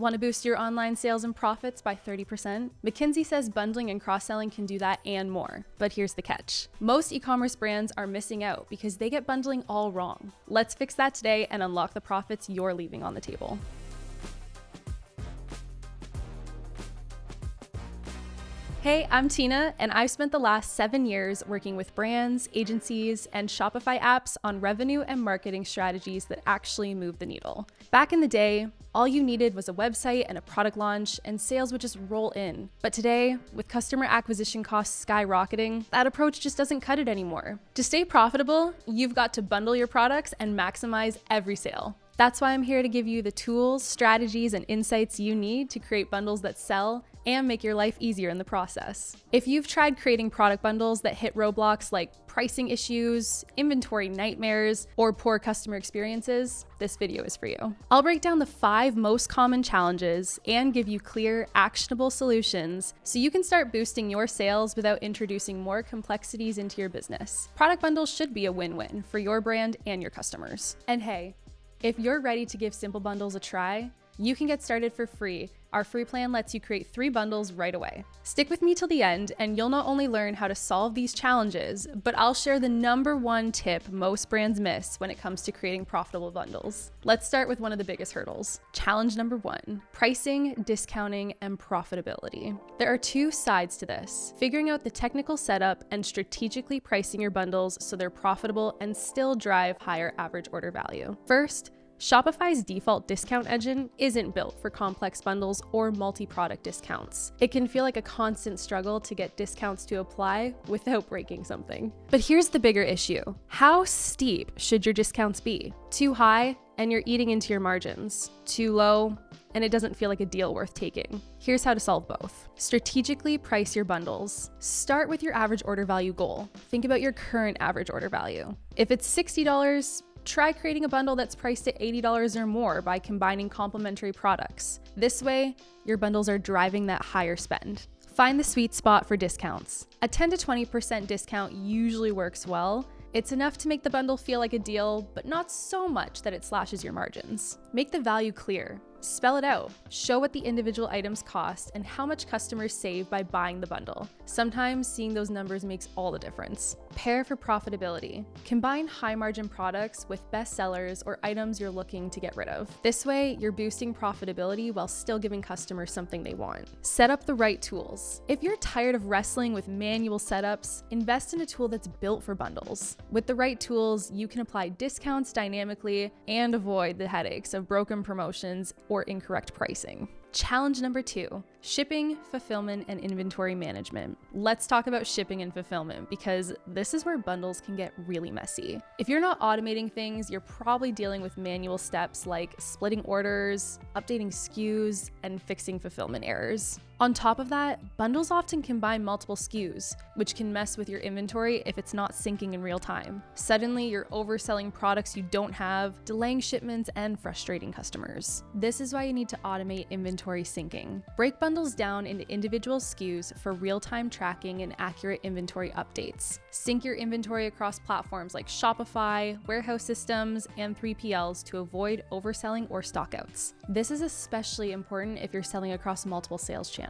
Want to boost your online sales and profits by 30%? McKinsey says bundling and cross-selling can do that and more. But here's the catch. Most e-commerce brands are missing out because they get bundling all wrong. Let's fix that today and unlock the profits you're leaving on the table. Hey, I'm Tina, and I've spent the last 7 years working with brands, agencies, and Shopify apps on revenue and marketing strategies that actually move the needle. Back in the day, all you needed was a website and a product launch, and sales would just roll in. But today, with customer acquisition costs skyrocketing, that approach just doesn't cut it anymore. To stay profitable, you've got to bundle your products and maximize every sale. That's why I'm here to give you the tools, strategies, and insights you need to create bundles that sell and make your life easier in the process. If you've tried creating product bundles that hit roadblocks like pricing issues, inventory nightmares, or poor customer experiences, this video is for you. I'll break down the 5 most common challenges and give you clear, actionable solutions so you can start boosting your sales without introducing more complexities into your business. Product bundles should be a win-win for your brand and your customers. And hey, if you're ready to give simple bundles a try, you can get started for free. Our free plan lets you create 3 bundles right away. Stick with me till the end and you'll not only learn how to solve these challenges, but I'll share the #1 tip most brands miss when it comes to creating profitable bundles. Let's start with one of the biggest hurdles. Challenge number 1, pricing, discounting, and profitability. There are 2 sides to this: figuring out the technical setup and strategically pricing your bundles so they're profitable and still drive higher average order value. First, Shopify's default discount engine isn't built for complex bundles or multi-product discounts. It can feel like a constant struggle to get discounts to apply without breaking something. But here's the bigger issue. How steep should your discounts be? Too high, and you're eating into your margins. Too low, and it doesn't feel like a deal worth taking. Here's how to solve both. Strategically price your bundles. Start with your average order value goal. Think about your current average order value. If it's $60, try creating a bundle that's priced at $80 or more by combining complementary products. This way, your bundles are driving that higher spend. Find the sweet spot for discounts. A 10 to 20% discount usually works well. It's enough to make the bundle feel like a deal, but not so much that it slashes your margins. Make the value clear. Spell it out. Show what the individual items cost and how much customers save by buying the bundle. Sometimes seeing those numbers makes all the difference. Pair for profitability. Combine high-margin products with best sellers or items you're looking to get rid of. This way, you're boosting profitability while still giving customers something they want. Set up the right tools. If you're tired of wrestling with manual setups, invest in a tool that's built for bundles. With the right tools, you can apply discounts dynamically and avoid the headaches of broken promotions or incorrect pricing. Challenge number 2, shipping, fulfillment, and inventory management. Let's talk about shipping and fulfillment because this is where bundles can get really messy. If you're not automating things, you're probably dealing with manual steps like splitting orders, updating SKUs, and fixing fulfillment errors. On top of that, bundles often combine multiple SKUs, which can mess with your inventory if it's not syncing in real time. Suddenly, you're overselling products you don't have, delaying shipments, and frustrating customers. This is why you need to automate inventory syncing. Break bundles down into individual SKUs for real-time tracking and accurate inventory updates. Sync your inventory across platforms like Shopify, warehouse systems, and 3PLs to avoid overselling or stockouts. This is especially important if you're selling across multiple sales channels.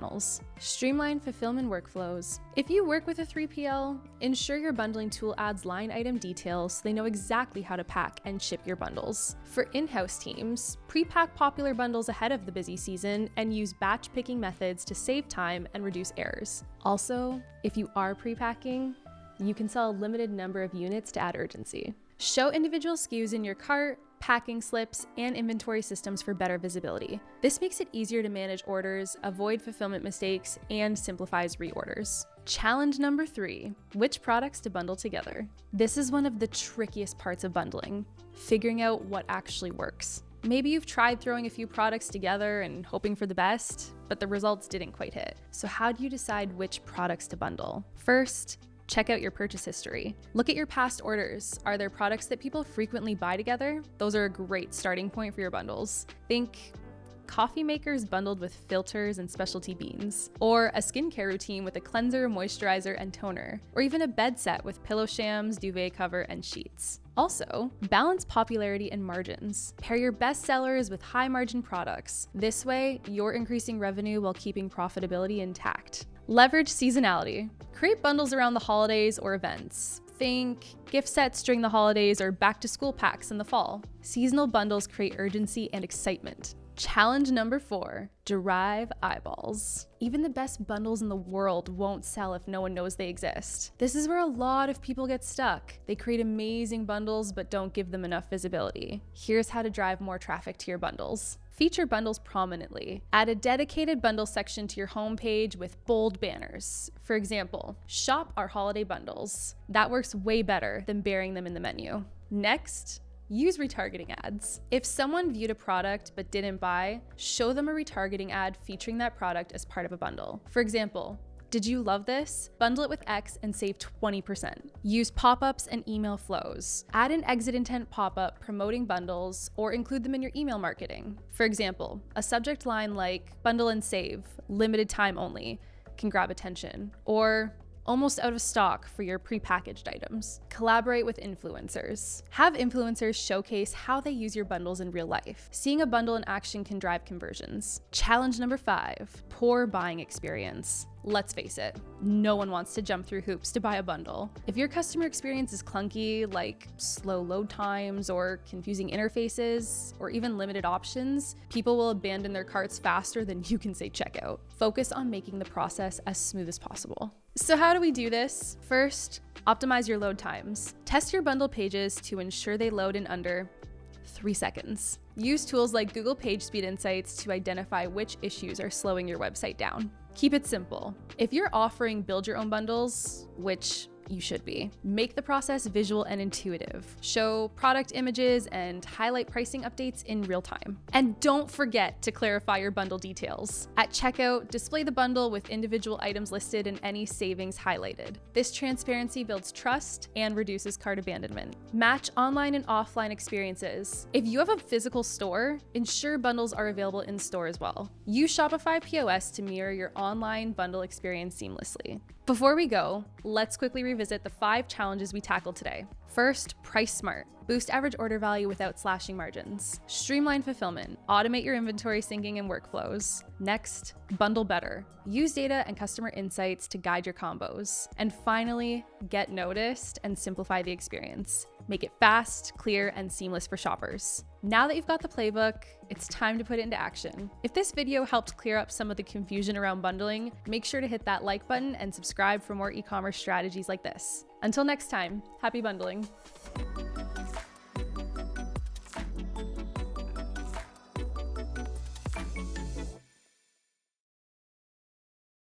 Streamline fulfillment workflows. If you work with a 3PL, ensure your bundling tool adds line item details so they know exactly how to pack and ship your bundles. For in-house teams, pre-pack popular bundles ahead of the busy season and use batch picking methods to save time and reduce errors. Also, if you are pre-packing, you can sell a limited number of units to add urgency. Show individual SKUs in your cart, packing slips, and inventory systems for better visibility. This makes it easier to manage orders, avoid fulfillment mistakes, and simplifies reorders. Challenge number 3, which products to bundle together. This is one of the trickiest parts of bundling, figuring out what actually works. Maybe you've tried throwing a few products together and hoping for the best, but the results didn't quite hit. So how do you decide which products to bundle? First, check out your purchase history. Look at your past orders. Are there products that people frequently buy together? Those are a great starting point for your bundles. Think coffee makers bundled with filters and specialty beans, or a skincare routine with a cleanser, moisturizer, and toner, or even a bed set with pillow shams, duvet cover, and sheets. Also, balance popularity and margins. Pair your best sellers with high margin products. This way, you're increasing revenue while keeping profitability intact. Leverage seasonality. Create bundles around the holidays or events. Think gift sets during the holidays or back to school packs in the fall. Seasonal bundles create urgency and excitement. Challenge number 4, derive eyeballs. Even the best bundles in the world won't sell if no one knows they exist. This is where a lot of people get stuck. They create amazing bundles but don't give them enough visibility. Here's how to drive more traffic to your bundles. Feature bundles prominently. Add a dedicated bundle section to your homepage with bold banners. For example, shop our holiday bundles. That works way better than burying them in the menu. Next, use retargeting ads. If someone viewed a product but didn't buy, show them a retargeting ad featuring that product as part of a bundle. For example, did you love this? Bundle it with X and save 20%. Use pop-ups and email flows. Add an exit intent pop-up promoting bundles or include them in your email marketing. For example, a subject line like bundle and save, limited time only, can grab attention. Or almost out of stock for your prepackaged items. Collaborate with influencers. Have influencers showcase how they use your bundles in real life. Seeing a bundle in action can drive conversions. Challenge number 5, poor buying experience. Let's face it, no one wants to jump through hoops to buy a bundle. If your customer experience is clunky, like slow load times or confusing interfaces, or even limited options, people will abandon their carts faster than you can say checkout. Focus on making the process as smooth as possible. So how do we do this? First, optimize your load times. Test your bundle pages to ensure they load in under 3 seconds. Use tools like Google PageSpeed Insights to identify which issues are slowing your website down. Keep it simple. If you're offering build your own bundles, which you should be, make the process visual and intuitive. Show product images and highlight pricing updates in real time. And don't forget to clarify your bundle details. At checkout, display the bundle with individual items listed and any savings highlighted. This transparency builds trust and reduces cart abandonment. Match online and offline experiences. If you have a physical store, ensure bundles are available in store as well. Use Shopify POS to mirror your online bundle experience seamlessly. Before we go, let's quickly revisit the 5 challenges we tackled today. First, price smart. Boost average order value without slashing margins. Streamline fulfillment. Automate your inventory syncing and workflows. Next, bundle better. Use data and customer insights to guide your combos. And finally, get noticed and simplify the experience. Make it fast, clear, and seamless for shoppers. Now that you've got the playbook, it's time to put it into action. If this video helped clear up some of the confusion around bundling, make sure to hit that like button and subscribe for more e-commerce strategies like this. Until next time, happy bundling.